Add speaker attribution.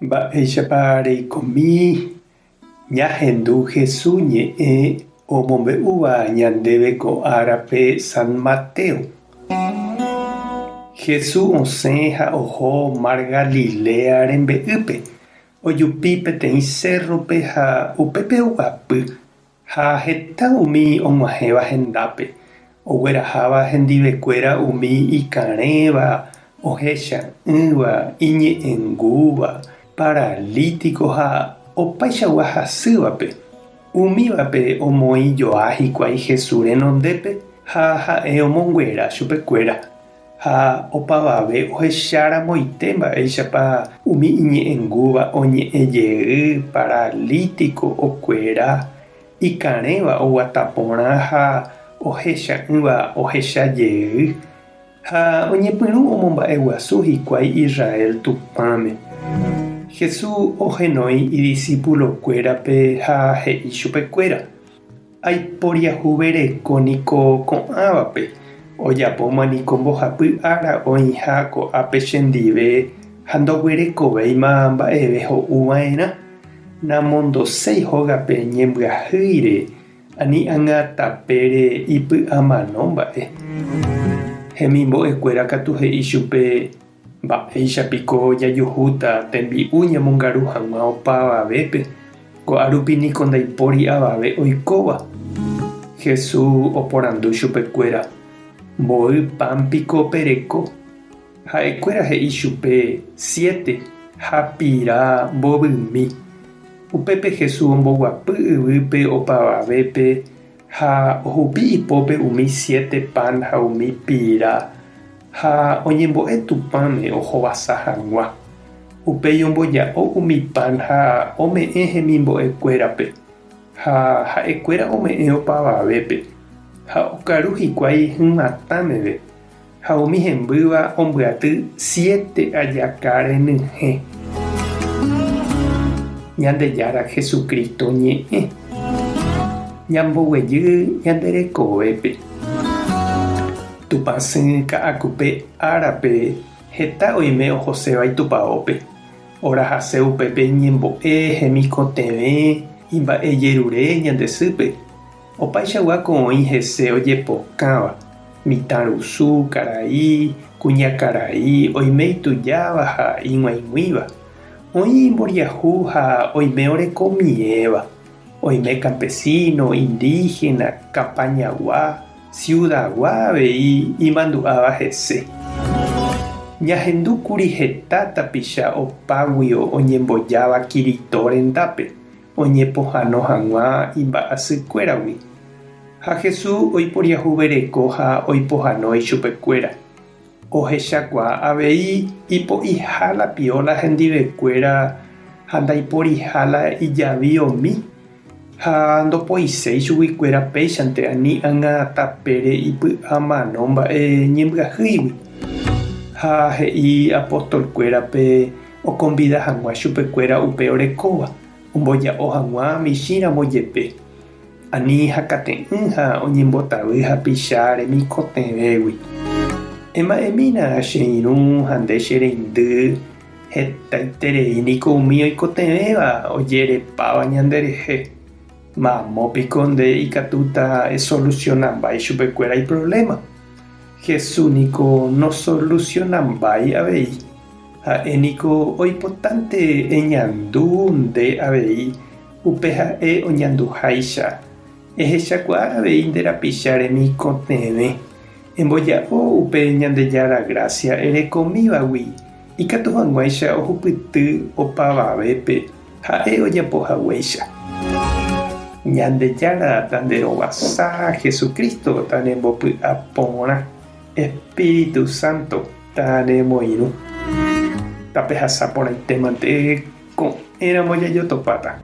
Speaker 1: Mba'éichapa reikomi ñahendu Jesús ñe'ẽ omombe'úva ñandéve ko árape San Mateo. Jesús osẽ ha oho Mar Galilea rembe'ýpe, ojupi peteĩ cerrope ha upépe oguapy, ha heta umi og̃uahẽva hendápe, ogueraháva hendivekuéra umi ikarẽva, ohecha'ỹva, iñe'ẽngúva, paralítico ha opaichagua hasývape. Umívape omoĩ joa hikuái Jesús renondépe ha ha'e omonguera chupekuéra. Ha opavave ohechára moite mba'éichapa umi iñe'ẽngúva oñe'ẽjey, paralítico okuera, ikarẽva oguata porã ha ohecha'ỹva ohechajey. Ha oñepyrũ omomba'eguasu hikuái Israel tupãme. Jesús ohenói idiscípulokuérape ha he'i chupekuéra: aiporiahuverekóniko ko'ãvape, ojapómaniko mbohapy ára oĩha ko'ápe chendive ha ndoguerekovéima mba'eve ho'uva'erã. Namondocéi hógape ñembyahýire ani aŋatapére ipy'amano mba'e. Hemimbo'ekuéra katu he'i chupe: mba'éichapiko jajuhúta tembi'u ñamongaru hag̃ua opavavépe, ko'arupiniko ndaipóri avave oikóva. Jesús oporandu chupekuéra: mbo'y pámpiko pereko? Ha'ekuéra he'i chupe: 7 ha pira mbovymi. Upépe Jesús omboguapy yvýpe opavavépe ha ohupi ipópe umi 7 pan ha umi pira ha oñembo'e tupãme ohovasa hag̃ua. Upéi omboja'o umi pan ha ome'ẽ hemimbo'ekuérape ha ha'ekuéra ome'ẽ opavavépe ha okaru hikuái hymatãmeve ha umi hembýva ombyaty 7 ajaka renyhẽ. Ñandejára Jesucristo ñe'ẽ ñamboguejy ñanderekovépe. Tupãsy ka'akupe árape heta oime ohoséva itupãópe. Orahase upépe ñembo'e hemikotevẽ imba'ejerure ñande sýpe. Opaichagua ko'õi hese ojepokãva: mitãrusu karai, kuñakarai, oime itujáva ha ig̃uaig̃uĩva. Oĩ imboriahu ha oime orekomiẽva. Oime campesino, indígena, kapañagua, ciudadgua avei imandu'áva hese. Ñahendúkuri heta tapicha opáguio oñembojáva Kirito rendápe, oñepohãno hag̃ua imba'asykuéragui. Ha Jesús oiporiahuvereko ha oipohanói chupekuéra. Ohechagua avei ipo'iha piola hendivekuéra ha ndaiporihála ijaviomi ha ndopoiséi chuguikuéra péichante ani aŋatapére ipy'amano mba'e ñembyahýigui. Ha he'i apostolkuérape okonvida hag̃ua chupekuéra upe orekóva, omboja'o hag̃ua michĩramo jepe. Ani hakate'ỹ ha oñembotavy hapicha remikotevẽgui. Ema'ẽmína che irũ ha nde che reindy hetaitereíniko umi oikotevẽva ojerepáva ñanderehe. Mamópiko nde ikatúta esolucionambái chupekuéra iproblema. Jesús niko nosolucionambái avei. Ha'éniko oipotánte eñandu nde avei upe ha'e oñanduháicha. Ehechakuaa avei nde rapicha remikotevẽ. Emboja'o upe Ñandejára Gracia erekomívagui ikatu hag̃uáicha ohupyty opavavépe ha'e ojapohaguéicha. Ñandejára tanderovasa Jesucristo tanembopu'ã porã. Espíritu Santo tanemoirũ. Tapehasa porãitémante ko'ẽramo jajotopáta.